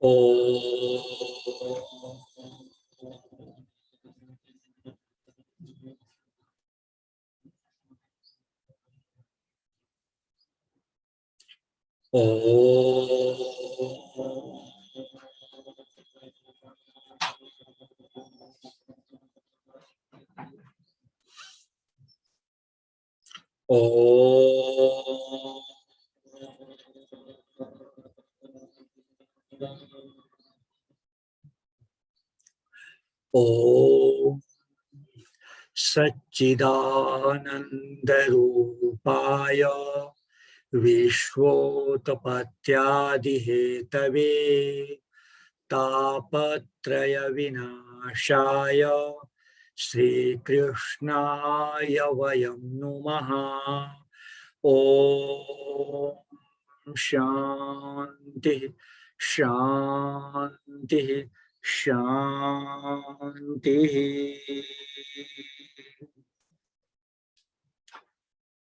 ओ ओ ओ सच्चिदानंद रूपाय विश्वोत्पत्त्यादिहेतवे तापत्रय विनाशाय श्रीकृष्णाय वयं नुमः। ओम शांति शांति शांति।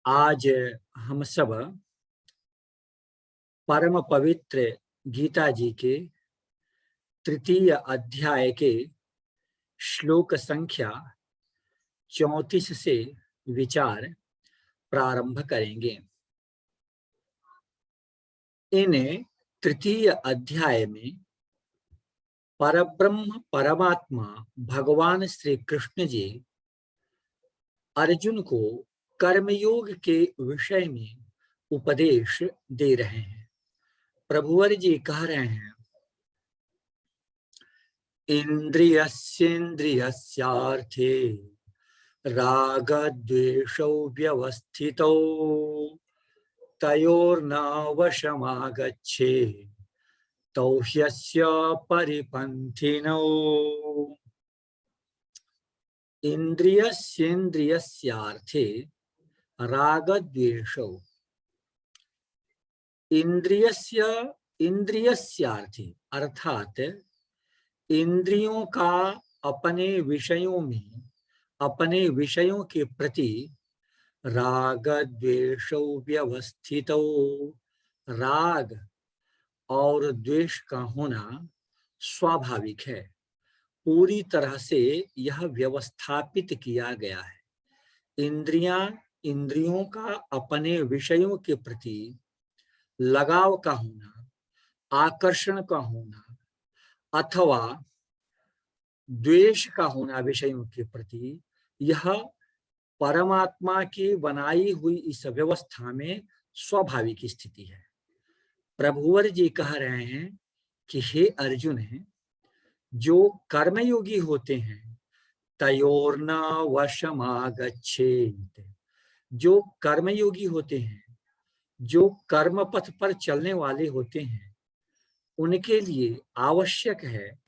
आज हम सब परम पवित्र गीता जी के तृतीय अध्याय के श्लोक संख्या 34 से विचार प्रारंभ करेंगे। इन तृतीय अध्याय में परब्रह्म परमात्मा भगवान श्री कृष्ण जी अर्जुन को कर्मयोग के विषय में उपदेश दे रहे हैं। प्रभुवर जी कह रहे हैं, इंद्रियस्येन्द्रियस्यार्थे राग द्वेषौ व्यवस्थितौ तयोर्न वशमागच्छेत् तौ ह्यस्य परिपन्थिनौ। इंद्रियस्येन्द्रियस्यार्थे राग द्वेषौ। इंद्रियस्यार्थे अर्थात इंद्रियों का अपने विषयों में, अपने विषयों के प्रति राग द्वेषौ व्यवस्थितौ। राग और द्वेष का होना स्वाभाविक है, पूरी तरह से यह व्यवस्थापित किया गया है। इंद्रियों का अपने विषयों के प्रति लगाव का होना, आकर्षण का होना अथवा द्वेष का होना विषयों के प्रति, यह परमात्मा की बनाई हुई इस व्यवस्था में स्वाभाविक स्थिति है। प्रभुवर जी कह रहे हैं कि हे अर्जुन है, जो कर्मयोगी होते हैं तयोर्न वशमागच्छेत्। जो कर्मयोगी होते हैं, जो कर्म पथ पर चलने वाले होते हैं, उनके लिए आवश्यक है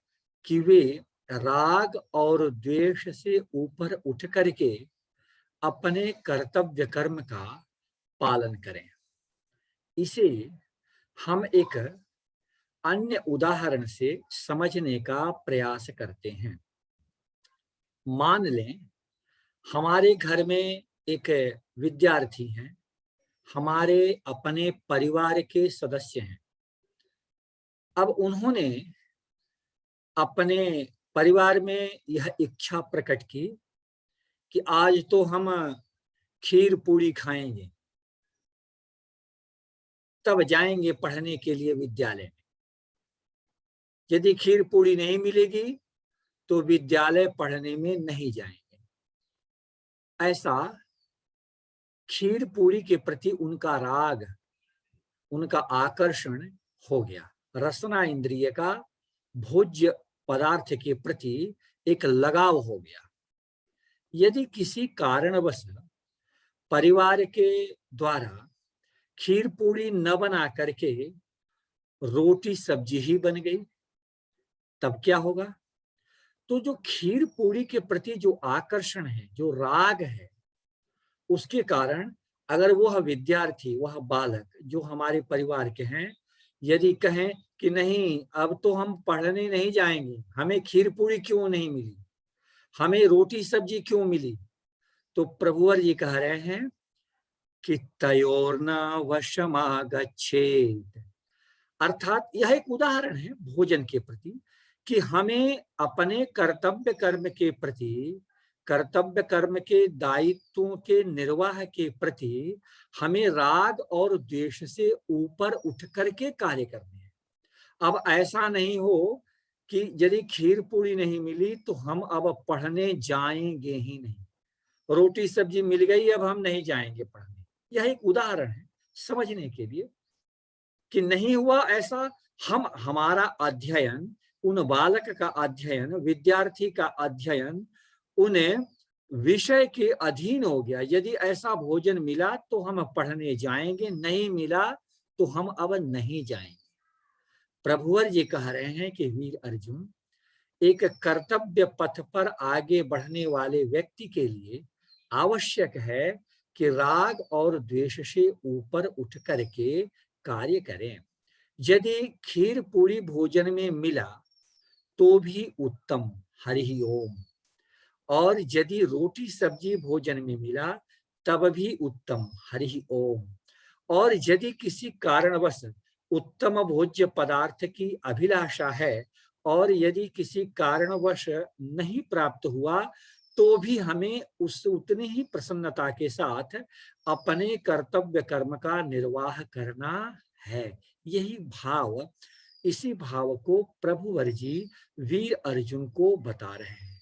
कि वे राग और द्वेष से ऊपर उठ करके अपने कर्तव्य कर्म का पालन करें। इसे हम एक अन्य उदाहरण से समझने का प्रयास करते हैं। मान लें हमारे घर में एक विद्यार्थी हैं, हमारे अपने परिवार के सदस्य हैं। अब उन्होंने अपने परिवार में यह इच्छा प्रकट की कि आज तो हम खीर पूरी खाएंगे, तब जाएंगे पढ़ने के लिए विद्यालय में। यदि खीर पूरी नहीं मिलेगी तो विद्यालय पढ़ने में नहीं जाएंगे। ऐसा खीर पूरी के प्रति उनका राग, उनका आकर्षण हो गया। रसना इंद्रिय का भोज्य पदार्थ के प्रति एक लगाव हो गया। यदि किसी कारणवश परिवार के द्वारा खीर पूरी न बना करके रोटी सब्जी ही बन गई, तब क्या होगा? तो जो खीर पूरी के प्रति जो आकर्षण है, जो राग है, उसके कारण अगर वह विद्यार्थी, वह बालक जो हमारे परिवार के हैं, यदि कहें कि नहीं अब तो हम पढ़ने नहीं जाएंगे, हमें खीर पूरी क्यों नहीं मिली, हमें रोटी सब्जी क्यों मिली, तो प्रभुवर जी कह रहे हैं कि तयोर्न वशमागच्छेत्। अर्थात यह एक उदाहरण है भोजन के प्रति कि हमें अपने कर्तव्य कर्म के प्रति, कर्तव्य कर्म के दायित्वों के निर्वाह के प्रति हमें राग और द्वेष से ऊपर उठ करके कार्य करने हैं। अब ऐसा नहीं हो कि यदि खीर पूरी नहीं मिली तो हम अब पढ़ने जाएंगे ही नहीं, रोटी सब्जी मिल गई अब हम नहीं जाएंगे पढ़ने। यह एक उदाहरण है समझने के लिए कि नहीं हुआ ऐसा। हम हमारा अध्ययन, उन बालक का अध्ययन, विद्यार्थी का अध्ययन उन्हें विषय के अधीन हो गया। यदि ऐसा भोजन मिला तो हम पढ़ने जाएंगे, नहीं मिला तो हम अब नहीं जाएंगे। प्रभुवर जी कह रहे हैं कि वीर अर्जुन, एक कर्तव्य पथ पर आगे बढ़ने वाले व्यक्ति के लिए आवश्यक है कि राग और द्वेष से ऊपर उठ करके कार्य करें। यदि खीर पूरी भोजन में मिला तो भी उत्तम, हरि ओम, और यदि रोटी सब्जी भोजन में मिला तब भी उत्तम, हरि ओम, और यदि किसी कारणवश उत्तम भोज्य पदार्थ की अभिलाषा है और यदि किसी कारणवश नहीं प्राप्त हुआ तो भी हमें उस उतनी ही प्रसन्नता के साथ अपने कर्तव्य कर्म का निर्वाह करना है। यही भाव, इसी भाव को प्रभुवर जी वीर अर्जुन को बता रहे हैं।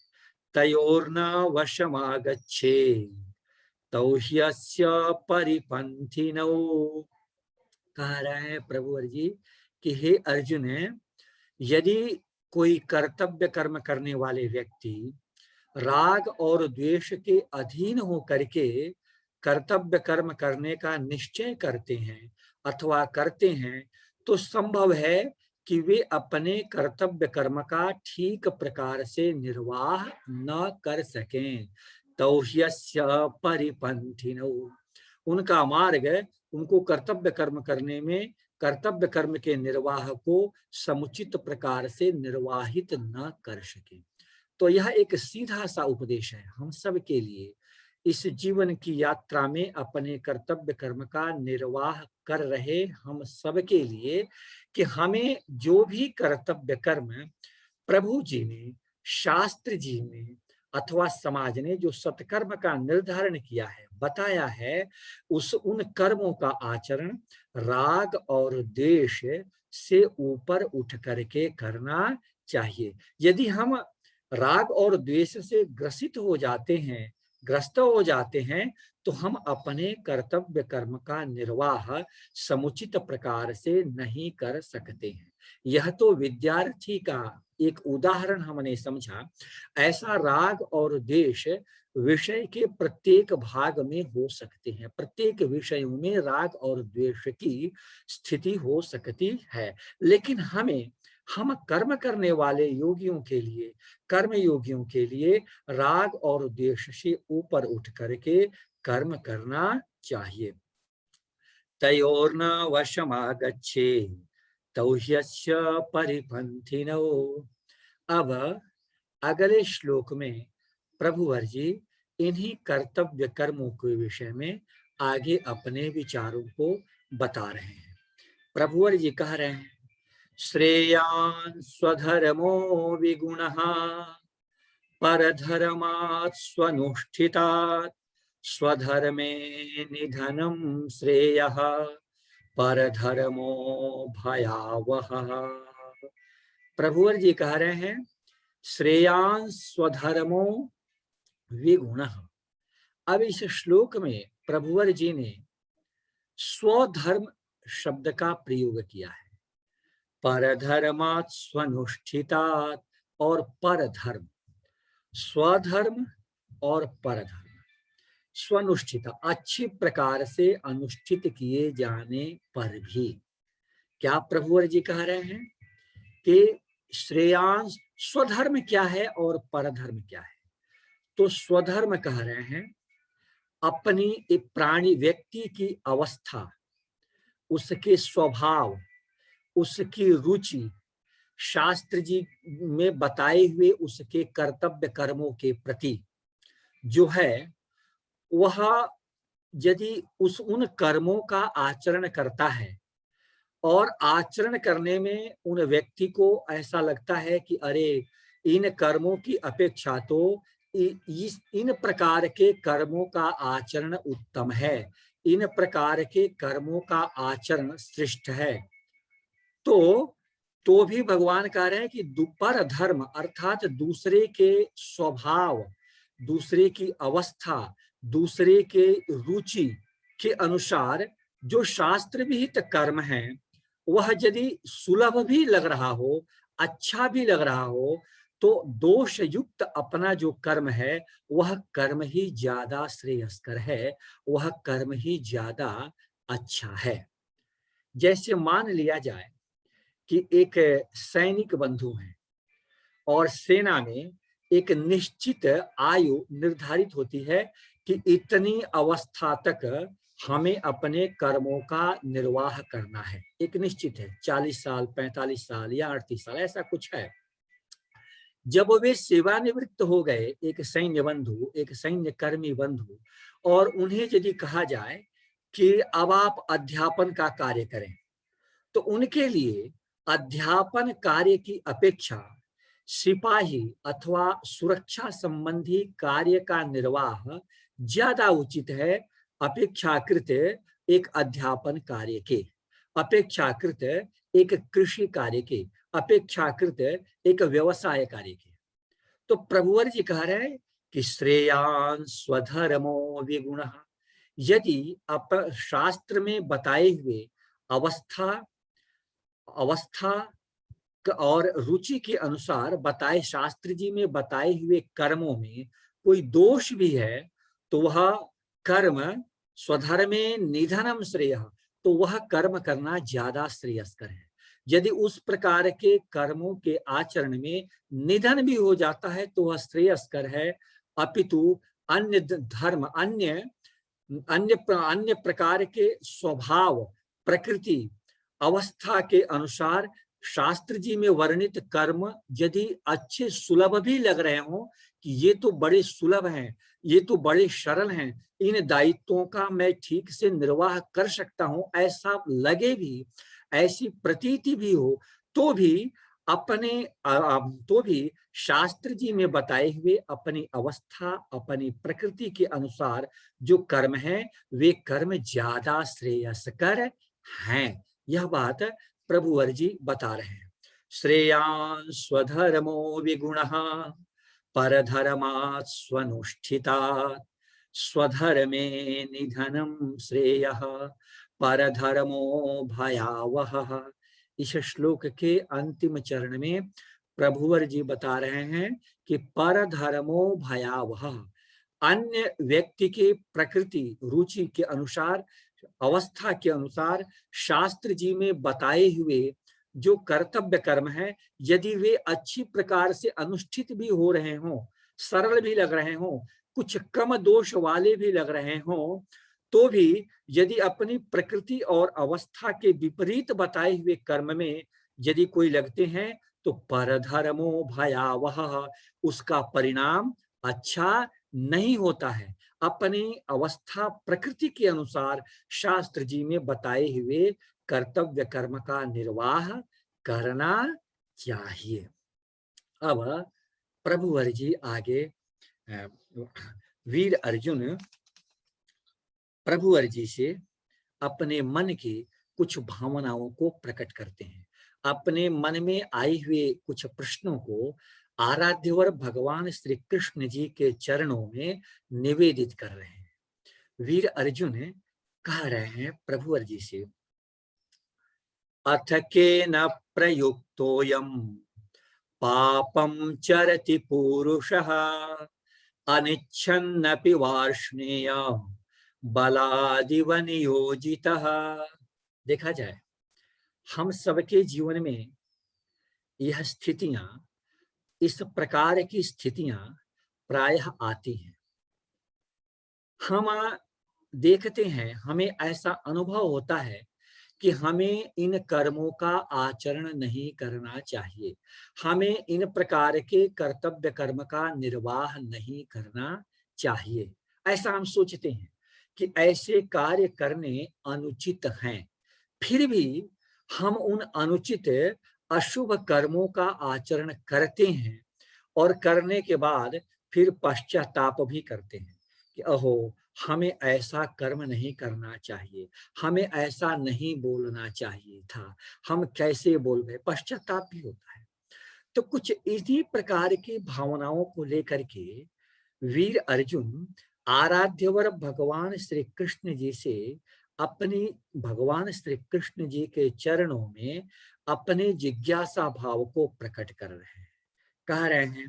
तयोर्न वशमागच्छे तौ ह्यस्य परिपंथिनौ। कह रहे हैं प्रभुवर जी कि हे अर्जुन, यदि कोई कर्तव्य कर्म करने वाले व्यक्ति राग और द्वेष के अधीन हो करके कर्तव्य कर्म करने का निश्चय करते हैं अथवा करते हैं तो संभव है कि वे अपने कर्तव्य कर्म का ठीक प्रकार से निर्वाह न कर सकें। तौह्यस्य परिपंथिनौ, उनका मार्ग उनको कर्तव्य कर्म करने में, कर्तव्य कर्म के निर्वाह को समुचित प्रकार से निर्वाहित न कर सके। तो यह एक सीधा सा उपदेश है हम सब के लिए इस जीवन की यात्रा में अपने कर्तव्य कर्म का निर्वाह कर रहे हम सब के लिए कि हमें जो भी कर्तव्य कर्म प्रभु जी ने, शास्त्र जी ने अथवा समाज ने जो सत्कर्म का निर्धारण किया है, बताया है, उन कर्मों का आचरण राग और द्वेष से ऊपर उठ करके करना चाहिए। यदि हम राग और द्वेष से ग्रसित हो जाते हैं, ग्रस्त हो जाते हैं, तो हम अपने कर्तव्य कर्म का निर्वाह समुचित प्रकार से नहीं कर सकते हैं। यह तो विद्यार्थी का एक उदाहरण हमने समझा। ऐसा राग और द्वेष विषय के प्रत्येक भाग में हो सकते हैं, प्रत्येक विषयों में राग और द्वेष की स्थिति हो सकती है। लेकिन हम कर्म करने वाले योगियों के लिए, कर्म योगियों के लिए राग और द्वेष से ऊपर उठ करके कर्म करना चाहिए। तयोर्न वशमागच्छे तौ ह्यस्य परिपंथिनौ। अब अगले श्लोक में प्रभुवर जी इन्हीं कर्तव्य कर्मों के विषय में आगे अपने विचारों को बता रहे हैं। प्रभुवर जी कह रहे हैं, श्रेयान् स्वधर्मो विगुणः परधर्मात् स्वनुष्ठितात् स्वधर्मे निधनं श्रेयः परधर्मो भयावहः। प्रभुवर जी कह रहे हैं, श्रेयान् स्वधर्मो विगुणः। अब इस श्लोक में प्रभुवर जी ने स्वधर्म शब्द का प्रयोग किया है। परधर्मात् स्वनुष्ठितात् और परधर्म, स्वधर्म और परधर्म, स्वनुष्ठित अच्छी प्रकार से अनुष्ठित किए जाने पर भी। क्या प्रभुवर जी कह रहे हैं कि श्रेयांश स्वधर्म क्या है और परधर्म क्या है? तो स्वधर्म कह रहे हैं अपनी एक प्राणी व्यक्ति की अवस्था, उसके स्वभाव, उसकी रुचि, शास्त्र जी में बताए हुए उसके कर्तव्य कर्मों के प्रति जो है वह यदि उन कर्मों का आचरण करता है और आचरण करने में उन व्यक्ति को ऐसा लगता है कि अरे इन कर्मों की अपेक्षा तो इन प्रकार के कर्मों का आचरण उत्तम है, इन प्रकार के कर्मों का आचरण श्रेष्ठ है। तो भी भगवान कह रहे हैं कि पर धर्म अर्थात दूसरे के स्वभाव, दूसरे की अवस्था, दूसरे के रुचि के अनुसार जो शास्त्र विहित कर्म है वह यदि सुलभ भी लग रहा हो, अच्छा भी लग रहा हो, तो दोष युक्त अपना जो कर्म है वह कर्म ही ज्यादा श्रेयस्कर है, वह कर्म ही ज्यादा अच्छा है। जैसे मान लिया जाए कि एक सैनिक बंधु हैं और सेना में एक निश्चित आयु निर्धारित होती है कि इतनी अवस्था तक हमें अपने कर्मों का निर्वाह करना है, एक निश्चित है, 40 साल, 45 साल या 38 साल, ऐसा कुछ है। जब वे सेवानिवृत्त हो गए, एक सैन्य बंधु, एक सैन्य कर्मी बंधु, और उन्हें यदि कहा जाए कि अब आप अध्यापन का कार्य करें, तो उनके लिए अध्यापन कार्य की अपेक्षा सिपाही अथवा सुरक्षा संबंधी कार्य का निर्वाह ज्यादा उचित है, अपेक्षाकृत एक अध्यापन कार्य के, अपेक्षाकृत एक कृषि कार्य के, अपेक्षाकृत एक व्यवसाय कार्य के। तो प्रभुवर जी कह रहे हैं कि श्रेयान स्वधर्मो विगुण, यदि शास्त्र में बताए हुए अवस्था अवस्था और रुचि के अनुसार बताए, शास्त्र जी में बताए हुए कर्मों में कोई दोष भी है, तो वह कर्म स्वधर्मे निधनम श्रेय, तो वह कर्म करना ज्यादा श्रेयस्कर है। यदि उस प्रकार के कर्मों के आचरण में निधन भी हो जाता है तो वह श्रेयस्कर है, अपितु अन्य धर्म, अन्य अन्य प्रकार के स्वभाव, प्रकृति, अवस्था के अनुसार शास्त्र जी में वर्णित कर्म यदि अच्छे सुलभ भी लग रहे हों कि ये तो बड़े सुलभ हैं, ये तो बड़े सरल हैं, इन दायित्वों का मैं ठीक से निर्वाह कर सकता हूं, ऐसा लगे भी, ऐसी प्रतीति भी हो, तो भी अपने तो भी शास्त्र जी में बताए हुए अपनी अवस्था, अपनी प्रकृति के अनुसार जो कर्म है वे कर्म ज्यादा श्रेयस्कर हैं। यह बात प्रभुवर जी बता रहे हैं। श्रेयान स्वधर्मो विगुणः परधर्मात् स्वनुष्ठितात् स्वधर्मे निधनम श्रेयः परधर्मो भयावहः। इस श्लोक के अंतिम चरण में प्रभुवर जी बता रहे हैं कि परधर्मो भयावह, अन्य व्यक्ति के प्रकृति रुचि के अनुसार, अवस्था के अनुसार शास्त्र जी में बताए हुए जो कर्तव्य कर्म है, यदि वे अच्छी प्रकार से अनुष्ठित भी हो रहे हों, सरल भी लग रहे हों, कुछ कम दोष वाले भी लग रहे हों, तो भी यदि अपनी प्रकृति और अवस्था के विपरीत बताए हुए कर्म में यदि कोई लगते हैं तो परधर्मो भयावह, उसका परिणाम अच्छा नहीं होता है। अपनी अवस्था प्रकृति के अनुसार शास्त्र जी में बताए हुए कर्तव्य कर्म का निर्वाह करना चाहिए। अब प्रभुवर जी आगे वीर अर्जुन प्रभुवर जी से अपने मन की कुछ भावनाओं को प्रकट करते हैं, अपने मन में आए हुए कुछ प्रश्नों को आराध्यवर भगवान श्री कृष्ण जी के चरणों में निवेदित कर रहे हैं। वीर अर्जुन कह रहे हैं प्रभुवर जी से, अथ केन प्रयुक्तोऽयं पापं चरति पुरुषः अनिच्छन्नपि वार्ष्णेय बलादिव नियोजितः। देखा जाए हम सबके जीवन में यह स्थितियां, इस प्रकार की स्थितियां प्रायः आती हैं। हम देखते हैं, हमें ऐसा अनुभव होता है कि हमें इन कर्मों का आचरण नहीं करना चाहिए, हमें इन प्रकार के कर्तव्य कर्म का निर्वाह नहीं करना चाहिए। ऐसा हम सोचते हैं कि ऐसे कार्य करने अनुचित हैं, फिर भी हम उन अनुचित अशुभ कर्मों का आचरण करते हैं और करने के बाद फिर पश्चाताप भी करते हैं कि अहो, हमें ऐसा कर्म नहीं करना चाहिए, हमें ऐसा नहीं बोलना चाहिए था, हम कैसे बोल गए, पश्चाताप भी होता है। तो कुछ इसी प्रकार की भावनाओं को लेकर के वीर अर्जुन आराध्यवर भगवान श्री कृष्ण जी से अपनी भगवान श्री कृष्ण जी के चरणों में अपने जिज्ञासा भाव को प्रकट कर रहे हैं। कह रहे हैं,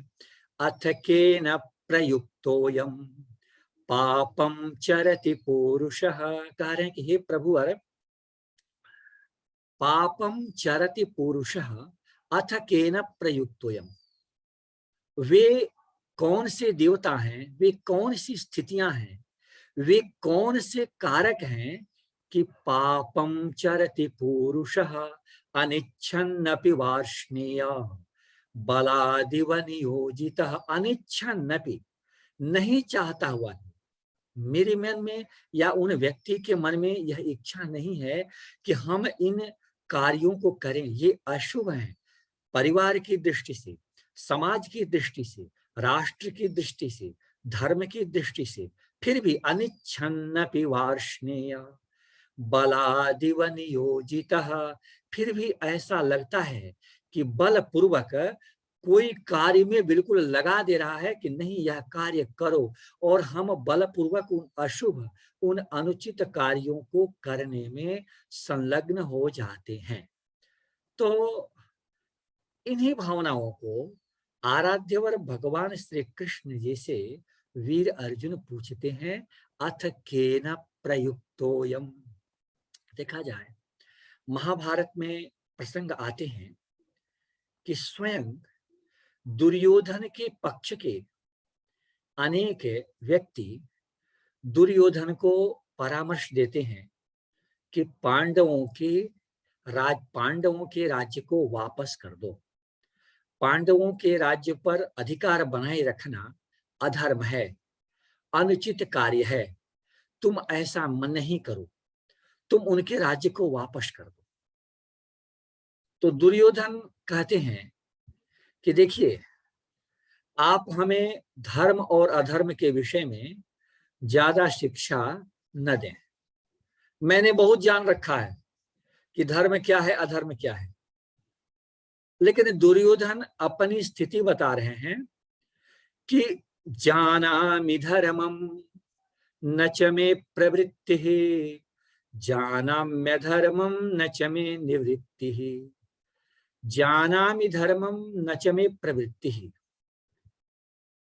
अथ केन प्रयुक्तोयम पापम चरति पुरुषः। कह रहे हैं कि हे प्रभुवर, पापम चरति पुरुषः अथ केन प्रयुक्तोयम। वे कौन से देवता हैं, वे कौन सी स्थितियां हैं, वे कौन से कारक हैं कि पापम चरति पुरुषः अनिच्छन्नपि वार्ष्णेय बलादिव नियोजितः। अनिच्छन्नपि, नहीं चाहता हुआ, मेरे मन में या उन व्यक्ति के मन में यह इच्छा नहीं है कि हम इन कार्यों को करें, ये अशुभ हैं परिवार की दृष्टि से, समाज की दृष्टि से, राष्ट्र की दृष्टि से, धर्म की दृष्टि से, फिर भी अनिच्छन्नपि वार्ष्णेय बलादिव नियोजितः। फिर भी ऐसा लगता है कि बलपूर्वक कोई कार्य में बिल्कुल लगा दे रहा है कि नहीं, यह कार्य करो, और हम बलपूर्वक उन अशुभ, उन अनुचित कार्यों को करने में संलग्न हो जाते हैं। तो इन्हीं भावनाओं को आराध्यवर भगवान श्री कृष्ण जी से वीर अर्जुन पूछते हैं, अथ केन प्रयुक्तोयम। देखा जाए, महाभारत में प्रसंग आते हैं कि स्वयं दुर्योधन के पक्ष के अनेक व्यक्ति दुर्योधन को परामर्श देते हैं कि पांडवों के राज्य को वापस कर दो, पांडवों के राज्य पर अधिकार बनाए रखना अधर्म है, अनुचित कार्य है, तुम ऐसा मन नहीं करो, तुम उनके राज्य को वापस कर दो। तो दुर्योधन कहते हैं कि देखिए, आप हमें धर्म और अधर्म के विषय में ज्यादा शिक्षा न दें। मैंने बहुत जान रखा है कि धर्म क्या है, अधर्म क्या है। लेकिन दुर्योधन अपनी स्थिति बता रहे हैं कि जानामि धर्मम न च मे प्रवृत्तिः, जानाम्यधर्मम न च मे निवृत्तिः, जानामि धर्मम न च मे प्रवृत्तिः।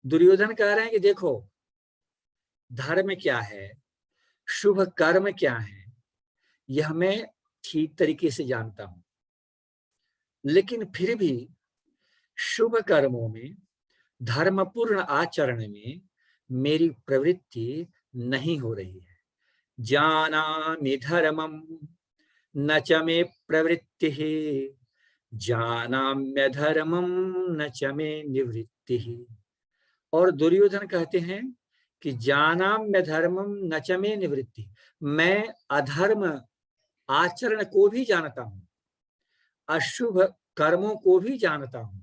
दुर्योधन कह रहे हैं कि देखो, धर्म क्या है, शुभ कर्म क्या है, यह मैं ठीक तरीके से जानता हूं, लेकिन फिर भी शुभ कर्मों में, धर्मपूर्ण आचरण में मेरी प्रवृत्ति नहीं हो रही है। जानामि धर्मम न च मे प्रवृत्तिः, जानाम्यधर्मम न च मे निवृत्तिः। और दुर्योधन कहते हैं कि जानाम्यधर्मम न च मे निवृत्ति, मैं अधर्म आचरण को भी जानता हूं, अशुभ कर्मों को भी जानता हूं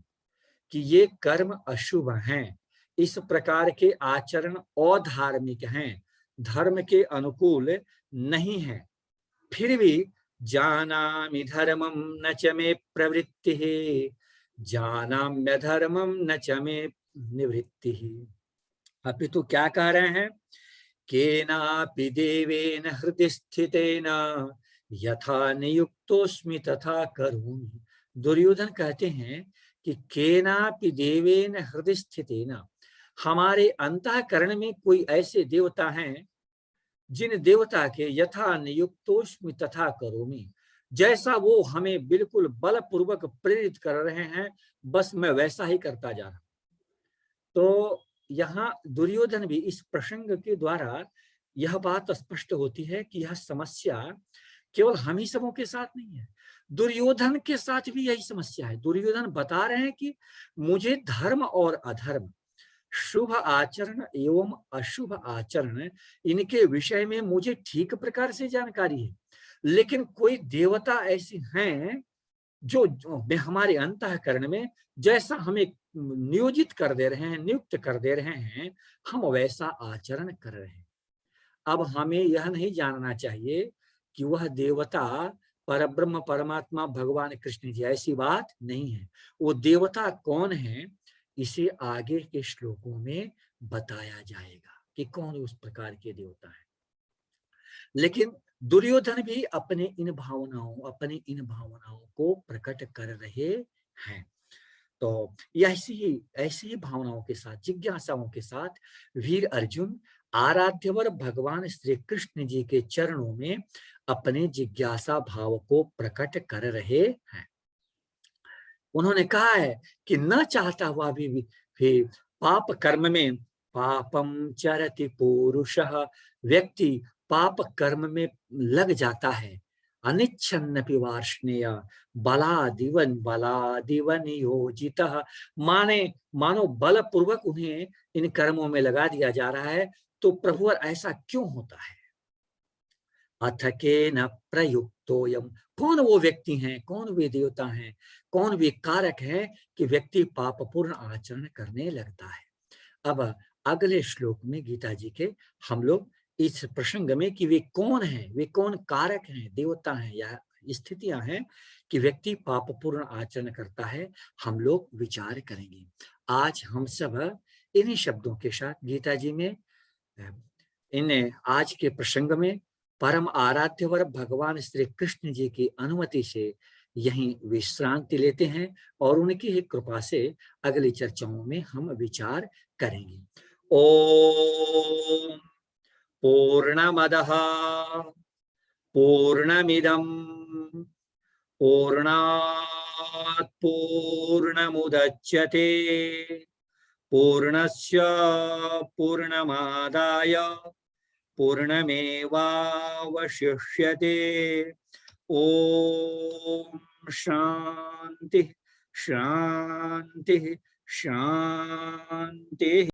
कि ये कर्म अशुभ हैं, इस प्रकार के आचरण अधार्मिक हैं, धर्म के अनुकूल नहीं है। फिर भी जानामि धर्मम न च मे प्रवृत्तिः, जानाम्यधर्मम न च मे निवृत्तिः। अपितु क्या कह रहे हैं, केनापि देवेन हृदि स्थितेन यथा नियुक्तोस्मि तथा करोमि। दुर्योधन कहते हैं कि केनापि देवेन हृदि स्थितेन, हमारे अंतःकरण में कोई ऐसे देवता हैं जिन देवता के यथा नियुक्तोस्मि तथा करोमि, जैसा वो हमें बिल्कुल बलपूर्वक प्रेरित कर रहे हैं, बस मैं वैसा ही करता जा रहा हूं। तो यहाँ दुर्योधन भी इस प्रसंग के द्वारा यह बात स्पष्ट होती है कि यह समस्या केवल हम ही सबों के साथ नहीं है, दुर्योधन के साथ भी यही समस्या है। दुर्योधन बता रहे हैं कि मुझे धर्म और अधर्म, शुभ आचरण एवं अशुभ आचरण, इनके विषय में मुझे ठीक प्रकार से जानकारी है, लेकिन कोई देवता ऐसी हैं जो हमारे अंतःकरण में जैसा हमें नियोजित कर दे रहे हैं, नियुक्त कर दे रहे हैं, हम वैसा आचरण कर रहे हैं। अब हमें यह नहीं जानना चाहिए कि वह देवता परब्रह्म परमात्मा भगवान कृष्ण जी, ऐसी बात नहीं है। वो देवता कौन है, इसे आगे के श्लोकों में बताया जाएगा कि कौन उस प्रकार के देवता है। लेकिन दुर्योधन भी अपने इन भावनाओं को प्रकट कर रहे हैं। तो ऐसी ही भावनाओं के साथ, जिज्ञासाओं के साथ वीर अर्जुन आराध्यवर भगवान श्री कृष्ण जी के चरणों में अपने जिज्ञासा भाव को प्रकट कर रहे हैं। उन्होंने कहा है कि न चाहता हुआ भी पाप कर्म में, पापम चरति पुरुषः, व्यक्ति पाप कर्म में लग जाता है। अनिच्छन्नपि वार्ष्णेय बलादिवन योजितः, मानो बलपूर्वक उन्हें इन कर्मों में लगा दिया जा रहा है। तो प्रभु ऐसा क्यों होता है? अथ केन प्रयुक्तोयम, कौन वो व्यक्ति हैं, कौन वे देवता हैं, कौन वे कारक हैं कि व्यक्ति पापपूर्ण आचरण करने लगता है। अब अगले श्लोक में गीता जी के हम लोग इस प्रसंग में कि वे कौन हैं, वे कौन कारक हैं, देवता हैं या स्थितियां हैं कि व्यक्ति पापपूर्ण आचरण करता है, हम लोग विचार करेंगे। आज हम सब इन्हीं शब्दों के साथ गीता जी में इन आज के प्रसंग में परम आराध्यवर भगवान श्री कृष्ण जी की अनुमति से यहीं विश्रांति लेते हैं और उनकी ही कृपा से अगली चर्चाओं में हम विचार करेंगे। ओम पूर्णमदः पूर्णमिदं पूर्णात् पूर्णमुदच्यते पूर्णस्य पूर्णमादाय पूर्णमेवावशिष्यते। ओम शांति शांति शांति।